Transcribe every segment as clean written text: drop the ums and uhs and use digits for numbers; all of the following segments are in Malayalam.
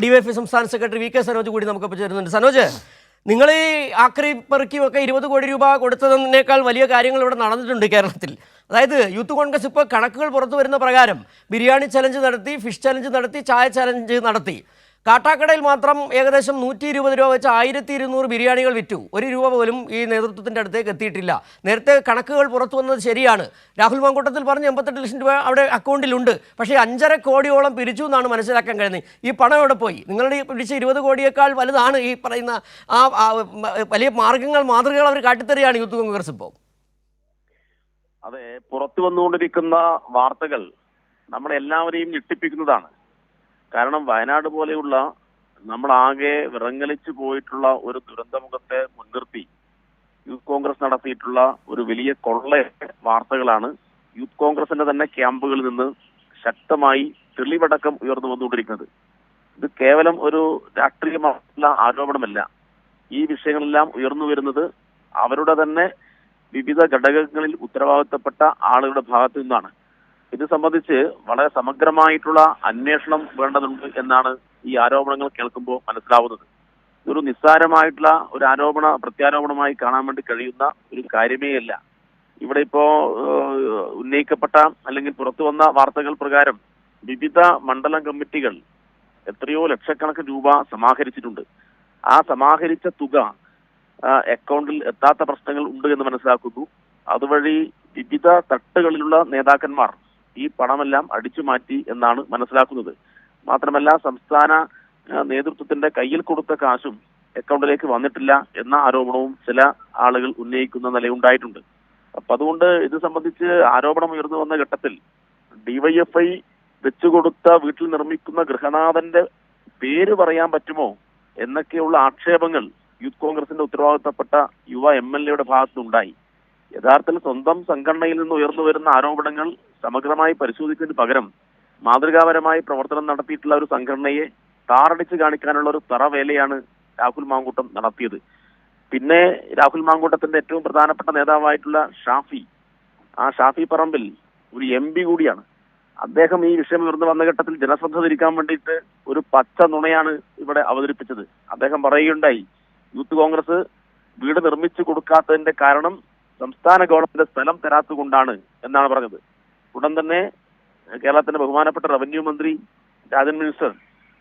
ഡിവൈഎഫ്ഐ സംസ്ഥാന സെക്രട്ടറി വി കെ സനോജ് കൂടി നമുക്കൊപ്പം ചേരുന്നുണ്ട്. സനോജ്, നിങ്ങൾ ഈ ആക്രി പെറുക്കിയൊക്കെ 20 കോടി രൂപ കൊടുത്തതിനേക്കാൾ വലിയ കാര്യങ്ങൾ ഇവിടെ നടന്നിട്ടുണ്ട് കേരളത്തിൽ. അതായത് യൂത്ത് കോൺഗ്രസ് ഇപ്പോൾ കണക്കുകൾ പുറത്തു വരുന്ന പ്രകാരം ബിരിയാണി ചലഞ്ച് നടത്തി, ഫിഷ് ചലഞ്ച് നടത്തി, ചായ ചലഞ്ച് നടത്തി. കാട്ടാക്കടയിൽ മാത്രം ഏകദേശം 120 രൂപ വെച്ച് 1200 ബിരിയാണികൾ വിറ്റു. 1 രൂപ പോലും ഈ നേതൃത്വത്തിൻ്റെ അടുത്തേക്ക് എത്തിയിട്ടില്ല. നേരത്തെ കണക്കുകൾ പുറത്തു വന്നത് ശരിയാണ്. രാഹുൽ മാങ്കൂട്ടത്തിൽ പറഞ്ഞ് 88 ലക്ഷം രൂപ അവിടെ അക്കൗണ്ടിലുണ്ട്. പക്ഷേ 5.5 കോടിയോളം പിരിച്ചു എന്നാണ് മനസ്സിലാക്കാൻ കഴിയുന്നത്. ഈ പണം എവിടെ പോയി? നിങ്ങളുടെ പിടിച്ച 20 കോടിയേക്കാൾ വലുതാണ് ഈ പറയുന്ന വലിയ മാതൃകകൾ അവർ കാട്ടിത്തരികയാണ് യൂത്ത് കോൺഗ്രസ് ഇപ്പോൾ. അതെ, പുറത്തു വന്നുകൊണ്ടിരിക്കുന്ന വാർത്തകൾ നമ്മളെല്ലാവരെയും ഞെട്ടിപ്പിക്കുന്നതാണ്. കാരണം വയനാട് പോലെയുള്ള നമ്മളാകെ വിറങ്ങലിച്ചു പോയിട്ടുള്ള ഒരു ദുരന്തമുഖത്തെ മുൻനിർത്തി യൂത്ത് കോൺഗ്രസ് നടത്തിയിട്ടുള്ള ഒരു വലിയ കൊള്ള വാർത്തകളാണ് യൂത്ത് കോൺഗ്രസിന്റെ തന്നെ ക്യാമ്പുകളിൽ നിന്ന് ശക്തമായി തെളിവടക്കം ഉയർന്നു വന്നുകൊണ്ടിരിക്കുന്നത്. ഇത് കേവലം ഒരു രാഷ്ട്രീയമായിട്ടുള്ള ആരോപണമല്ല. ഈ വിഷയങ്ങളെല്ലാം ഉയർന്നു വരുന്നത് അവരുടെ തന്നെ വിവിധ ഘടകങ്ങളിൽ ഉത്തരവാദിത്തപ്പെട്ട ആളുകളുടെ ഭാഗത്തു നിന്നാണ്. ഇത് സംബന്ധിച്ച് വളരെ സമഗ്രമായിട്ടുള്ള അന്വേഷണം വേണ്ടതുണ്ട് എന്നാണ് ഈ ആരോപണങ്ങൾ കേൾക്കുമ്പോൾ മനസ്സിലാവുന്നത്. ഇതൊരു നിസ്സാരമായിട്ടുള്ള ഒരു പ്രത്യാരോപണമായി കാണാൻ വേണ്ടി കഴിയുന്ന ഒരു കാര്യമേ അല്ല. ഇവിടെ ഇപ്പോ ഉന്നയിക്കപ്പെട്ട അല്ലെങ്കിൽ പുറത്തു വന്ന വാർത്തകൾ പ്രകാരം വിവിധ മണ്ഡലം കമ്മിറ്റികൾ എത്രയോ ലക്ഷക്കണക്കിന് രൂപ സമാഹരിച്ചിട്ടുണ്ട്. ആ സമാഹരിച്ച തുക അക്കൗണ്ടിൽ എത്താത്ത പ്രശ്നങ്ങൾ ഉണ്ട് എന്ന് മനസ്സിലാക്കുന്നു. അതുവഴി വിവിധ തട്ടുകളിലുള്ള നേതാക്കന്മാർ ഈ പണമെല്ലാം അടിച്ചു മാറ്റി എന്നാണ് മനസ്സിലാക്കുന്നത്. മാത്രമല്ല, സംസ്ഥാന നേതൃത്വത്തിന്റെ കയ്യിൽ കൊടുത്ത കാശും അക്കൗണ്ടിലേക്ക് വന്നിട്ടില്ല എന്ന ആരോപണവും ചില ആളുകൾ ഉന്നയിക്കുന്ന നിലയുണ്ടായിട്ടുണ്ട്. അപ്പൊ അതുകൊണ്ട് ഇത് സംബന്ധിച്ച് ആരോപണം ഉയർന്നു വന്ന ഘട്ടത്തിൽ ഡിവൈഎഫ്ഐ വെച്ചുകൊടുത്ത വീട്ടിൽ നിർമ്മിക്കുന്ന ഗൃഹനാഥന്റെ പേര് പറയാൻ പറ്റുമോ എന്നൊക്കെയുള്ള ആക്ഷേപങ്ങൾ യൂത്ത് കോൺഗ്രസിന്റെ ഉത്തരവാദിത്തപ്പെട്ട യുവ MLA ഭാഗത്തുനിന്നുണ്ടായി. യഥാർത്ഥത്തിൽ സ്വന്തം സംഘടനയിൽ നിന്ന് ഉയർന്നു വരുന്ന ആരോപണങ്ങൾ സമഗ്രമായി പരിശോധിക്കുന്നതിന് പകരം മാതൃകാപരമായി പ്രവർത്തനം നടത്തിയിട്ടുള്ള ഒരു സംഘടനയെ താറടിച്ച് കാണിക്കാനുള്ള ഒരു തറവേലയാണ് രാഹുൽ മാങ്കൂട്ടം നടത്തിയത്. പിന്നെ രാഹുൽ മാങ്കൂട്ടത്തിന്റെ ഏറ്റവും പ്രധാനപ്പെട്ട നേതാവായിട്ടുള്ള ഷാഫി പറമ്പിൽ ഒരു MP കൂടിയാണ്. അദ്ദേഹം ഈ വിഷയം ഉയർന്നു വന്ന ഘട്ടത്തിൽ ജനശ്രദ്ധ തിരിക്കാൻ വേണ്ടിയിട്ട് ഒരു പച്ച നുണയാണ് ഇവിടെ അവതരിപ്പിച്ചത്. അദ്ദേഹം പറയുകയുണ്ടായി, യൂത്ത് കോൺഗ്രസ് വീട് നിർമ്മിച്ചു കൊടുക്കാത്തതിന്റെ കാരണം സംസ്ഥാന ഗവൺമെന്റ് സ്ഥലം തരാത്തുകൊണ്ടാണ് എന്നാണ് പറഞ്ഞത്. ഉടൻ തന്നെ കേരളത്തിന്റെ ബഹുമാനപ്പെട്ട റവന്യൂ മന്ത്രി രാജൻ മിനിസ്റ്റർ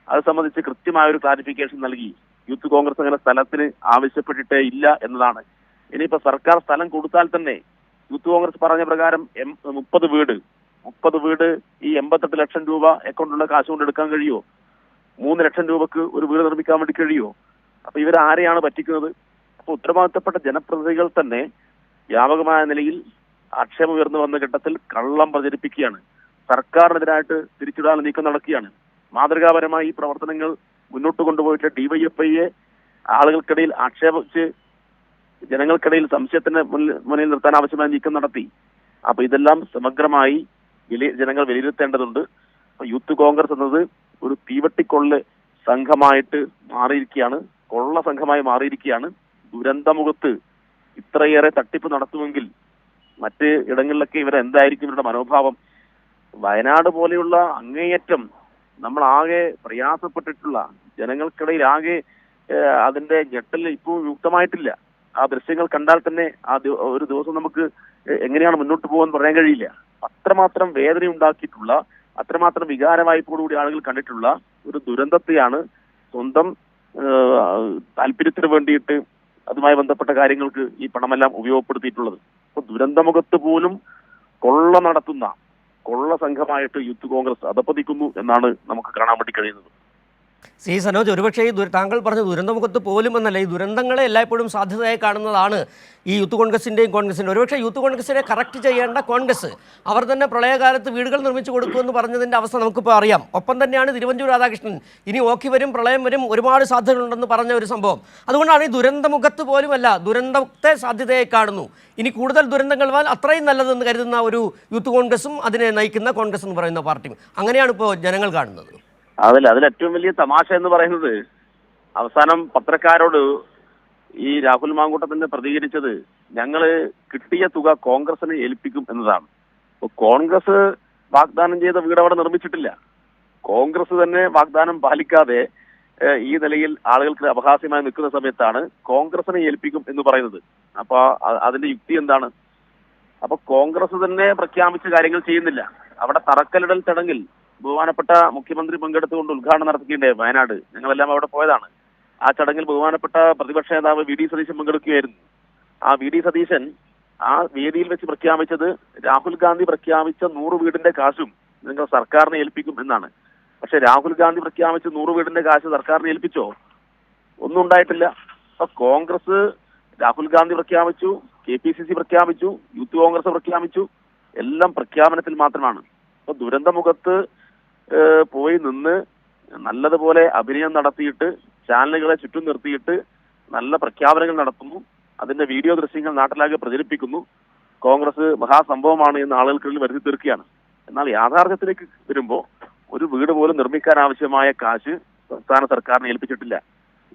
അത് സംബന്ധിച്ച് കൃത്യമായ ഒരു ക്ലാരിഫിക്കേഷൻ നൽകി. യൂത്ത് കോൺഗ്രസ് അങ്ങനെ സ്ഥലത്തിന് ആവശ്യപ്പെട്ടിട്ടേ ഇല്ല എന്നതാണ്. ഇനിയിപ്പോ സർക്കാർ സ്ഥലം കൊടുത്താൽ തന്നെ യൂത്ത് കോൺഗ്രസ് പറഞ്ഞ പ്രകാരം 30 വീട് ഈ 88 ലക്ഷം രൂപ അക്കൗണ്ടിലുള്ള കാശ് കൊണ്ട് എടുക്കാൻ കഴിയുമോ? 3 ലക്ഷം രൂപക്ക് ഒരു വീട് നിർമ്മിക്കാൻ വേണ്ടി കഴിയുമോ? അപ്പൊ ഇവരാരെയാണ് പറ്റിക്കുന്നത്? അപ്പൊ ഉത്തരവാദിത്തപ്പെട്ട ജനപ്രതിനിധികൾ തന്നെ വ്യാപകമായ നിലയിൽ ആക്ഷേപം ഉയർന്നു വന്ന ഘട്ടത്തിൽ കള്ളം പ്രചരിപ്പിക്കുകയാണ്. സർക്കാരിനെതിരായിട്ട് തിരിച്ചുവിടാൻ നീക്കം നടക്കുകയാണ്. മാതൃകാപരമായി ഈ പ്രവർത്തനങ്ങൾ മുന്നോട്ട് കൊണ്ടുപോയിട്ട് ഡിവൈഎഫ്ഐയെ ആളുകൾക്കിടയിൽ ആക്ഷേപിച്ച് ജനങ്ങൾക്കിടയിൽ സംശയത്തിന് മുന്നിൽ നിർത്താൻ ആവശ്യമായ നീക്കം നടത്തി. അപ്പൊ ഇതെല്ലാം സമഗ്രമായി ജനങ്ങൾ വിലയിരുത്തേണ്ടതുണ്ട്. യൂത്ത് കോൺഗ്രസ് എന്നത് ഒരു തീവട്ടിക്കൊള്ള സംഘമായിട്ട് മാറിയിരിക്കുകയാണ്, കൊള്ള സംഘമായി മാറിയിരിക്കുകയാണ്. ദുരന്തമുഖത്ത് ഇത്രയേറെ തട്ടിപ്പ് നടത്തുമെങ്കിൽ മറ്റ് ഇടങ്ങളിലൊക്കെ ഇവരെന്തായിരിക്കും ഇവരുടെ മനോഭാവം? വയനാട് പോലെയുള്ള അങ്ങേയറ്റം നമ്മളാകെ പ്രയാസപ്പെട്ടിട്ടുള്ള ജനങ്ങൾക്കിടയിൽ ആകെ അതിന്റെ ഞെട്ടൽ ഇപ്പോൾ യുക്തമായിട്ടില്ല. ആ ദൃശ്യങ്ങൾ കണ്ടാൽ തന്നെ ഒരു ദിവസം നമുക്ക് എങ്ങനെയാണ് മുന്നോട്ട് പോകാൻ പറയാൻ കഴിയില്ല. അത്രമാത്രം വേദന ഉണ്ടാക്കിയിട്ടുള്ള, അത്രമാത്രം വികാരവായ്പോടുകൂടി ആളുകൾ കണ്ടിട്ടുള്ള ഒരു ദുരന്തത്തെയാണ് സ്വന്തം താല്പര്യത്തിന് വേണ്ടിയിട്ട് അതുമായി ബന്ധപ്പെട്ട കാര്യങ്ങൾക്ക് ഈ പണമെല്ലാം ഉപയോഗപ്പെടുത്തിയിട്ടുള്ളത്. അപ്പൊ ദുരന്തമുഖത്ത് പോലും കൊള്ള സംഘമായിട്ട് യൂത്ത് കോൺഗ്രസ് അധപ്പതിക്കുന്നു എന്നാണ് നമുക്ക് കാണാൻ വേണ്ടി കഴിയുന്നത്. സനോജ്, ഒരുപക്ഷേ താങ്കൾ പറഞ്ഞ ദുരന്തമുഖത്ത് പോലും എന്നല്ല, ഈ ദുരന്തങ്ങളെ എല്ലായ്പ്പോഴും സാധ്യതയായി കാണുന്നതാണ് ഈ യൂത്ത് കോൺഗ്രസിൻ്റെയും കോൺഗ്രസിൻ്റെ. ഒരുപക്ഷേ യൂത്ത് കോൺഗ്രസിനെ കറക്റ്റ് ചെയ്യേണ്ട കോൺഗ്രസ് അവർ തന്നെ പ്രളയകാലത്ത് വീടുകൾ നിർമ്മിച്ചു കൊടുക്കുമെന്ന് പറഞ്ഞതിൻ്റെ അവസ്ഥ നമുക്കിപ്പോൾ അറിയാം. ഒപ്പം തന്നെയാണ് തിരുവഞ്ചൂർ രാധാകൃഷ്ണൻ ഇനി ഓക്കി വരും, പ്രളയം വരും, ഒരുപാട് സാധ്യതകളുണ്ടെന്ന് പറഞ്ഞ ഒരു സംഭവം. അതുകൊണ്ടാണ് ഈ ദുരന്തമുഖത്ത് പോലുമല്ല, ദുരന്തത്തെ സാധ്യതയായി കാണുന്നു. ഇനി കൂടുതൽ ദുരന്തങ്ങൾ വന്നാൽ അത്രയും നല്ലതെന്ന് കരുതുന്ന ഒരു യൂത്ത് കോൺഗ്രസും അതിനെ നയിക്കുന്ന കോൺഗ്രസ് എന്ന് പറയുന്ന പാർട്ടിയും. അങ്ങനെയാണ് ഇപ്പോൾ ജനങ്ങൾ കാണുന്നത്. അതിൽ ഏറ്റവും വലിയ തമാശ എന്ന് പറയുന്നത്, അവസാനം പത്രക്കാരോട് ഈ രാഹുൽ മാങ്കൂട്ടത്തിന് പ്രതികരിച്ചത് ഞങ്ങള് കിട്ടിയ തുക കോൺഗ്രസിനെ ഏൽപ്പിക്കും എന്നതാണ്. അപ്പൊ കോൺഗ്രസ് വാഗ്ദാനം ചെയ്ത വീട് അവിടെ നിർമ്മിച്ചിട്ടില്ല. കോൺഗ്രസ് തന്നെ വാഗ്ദാനം പാലിക്കാതെ ഈ നിലയിൽ ആളുകൾക്ക് അപഹാസ്യമായി നിൽക്കുന്ന സമയത്താണ് കോൺഗ്രസിനെ ഏൽപ്പിക്കും എന്ന് പറയുന്നത്. അപ്പൊ അതിന്റെ യുക്തി എന്താണ്? അപ്പൊ കോൺഗ്രസ് തന്നെ പ്രഖ്യാപിച്ച കാര്യങ്ങൾ ചെയ്യുന്നില്ല. അവിടെ തറക്കല്ലിടൽ ചടങ്ങിൽ ബഹുമാനപ്പെട്ട മുഖ്യമന്ത്രി പങ്കെടുത്തുകൊണ്ട് ഉദ്ഘാടനം നടത്തിയിട്ടുണ്ട് വയനാട്. ഞങ്ങളെല്ലാം അവിടെ പോയതാണ്. ആ ചടങ്ങിൽ ബഹുമാനപ്പെട്ട പ്രതിപക്ഷ നേതാവ് വി ഡി സതീശൻ പങ്കെടുക്കുകയായിരുന്നു. ആ വി ഡി സതീശൻ ആ വേദിയിൽ വെച്ച് പ്രഖ്യാപിച്ചത് രാഹുൽ ഗാന്ധി പ്രഖ്യാപിച്ച 100 വീടിന്റെ കാശും നിങ്ങൾ സർക്കാരിനെ ഏൽപ്പിക്കും എന്നാണ്. പക്ഷെ രാഹുൽ ഗാന്ധി പ്രഖ്യാപിച്ച 100 വീടിന്റെ കാശ് സർക്കാരിനെ ഏൽപ്പിച്ചോ? ഒന്നും ഉണ്ടായിട്ടില്ല. അപ്പൊ കോൺഗ്രസ് രാഹുൽ ഗാന്ധി പ്രഖ്യാപിച്ചു, KPCC പ്രഖ്യാപിച്ചു, യൂത്ത് കോൺഗ്രസ് പ്രഖ്യാപിച്ചു, എല്ലാം പ്രഖ്യാപനത്തിൽ മാത്രമാണ്. അപ്പൊ ദുരന്തമുഖത്ത് പോയി നിന്ന് നല്ലതുപോലെ അഭിനയം നടത്തിയിട്ട് ചാനലുകളെ ചുറ്റും നിർത്തിയിട്ട് നല്ല പ്രഖ്യാപനങ്ങൾ നടത്തുന്നു. അതിന്റെ വീഡിയോ ദൃശ്യങ്ങൾ നാട്ടിലാകെ പ്രചരിപ്പിക്കുന്നു. കോൺഗ്രസ് മഹാസംഭവമാണ് എന്ന് ആളുകൾക്കുള്ളിൽ വരുത്തി തീർക്കുകയാണ്. എന്നാൽ യാഥാർത്ഥ്യത്തിലേക്ക് വരുമ്പോൾ ഒരു വീട് പോലും നിർമ്മിക്കാൻ ആവശ്യമായ കാശ് സംസ്ഥാന സർക്കാരിനെ ഏൽപ്പിച്ചിട്ടില്ല.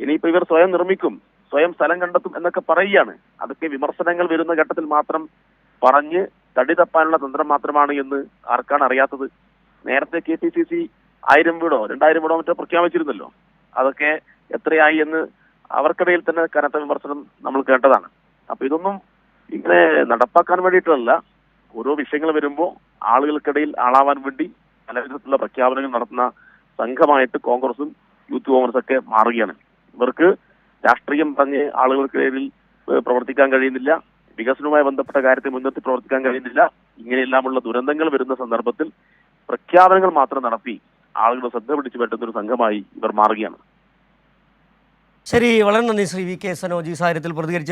ഇനിയിപ്പോ ഇവർ സ്വയം നിർമ്മിക്കും, സ്വയം സ്ഥലം കണ്ടെത്തും എന്നൊക്കെ പറയുകയാണ്. അതൊക്കെ വിമർശനങ്ങൾ വരുന്ന ഘട്ടത്തിൽ മാത്രം പറഞ്ഞ് തടി തപ്പാനുള്ള തന്ത്രം മാത്രമാണ് എന്ന് ആർക്കാണ് അറിയാത്തത്? നേരത്തെ KPCC 1000 വീടോ 2000 വീടോ മറ്റോ പ്രഖ്യാപിച്ചിരുന്നല്ലോ. അതൊക്കെ എത്രയായി എന്ന് അവർക്കിടയിൽ തന്നെ കനത്ത വിമർശനം നമ്മൾ കേട്ടതാണ്. അപ്പൊ ഇതൊന്നും ഇങ്ങനെ നടപ്പാക്കാൻ വേണ്ടിയിട്ടല്ല, ഓരോ വിഷയങ്ങൾ വരുമ്പോൾ ആളുകൾക്കിടയിൽ ആളാവാൻ വേണ്ടി പല വിധത്തിലുള്ള പ്രഖ്യാപനങ്ങൾ നടത്തുന്ന സംഘമായിട്ട് കോൺഗ്രസും യൂത്ത് കോൺഗ്രസ് ഒക്കെ മാറുകയാണ്. ഇവർക്ക് രാഷ്ട്രീയം പറഞ്ഞ് ആളുകൾക്കിടയിൽ പ്രവർത്തിക്കാൻ കഴിയുന്നില്ല, വികസനവുമായി ബന്ധപ്പെട്ട കാര്യത്തെ മുൻനിർത്തി പ്രവർത്തിക്കാൻ കഴിയുന്നില്ല. ഇങ്ങനെയെല്ലാമുള്ള ദുരന്തങ്ങൾ വരുന്ന സന്ദർഭത്തിൽ പ്രഖ്യാപനങ്ങൾ മാത്രം നടത്തി ആളുകളുടെ ശ്രദ്ധ പിടിച്ചു പറ്റുന്ന ഒരു സംഘമായി ഇവർ മാറുകയാണ്. ശരി, വളരെ നന്ദി ശ്രീ വി കെ സനോജ് ഈ സാഹചര്യത്തിൽ പ്രതികരിച്ചു.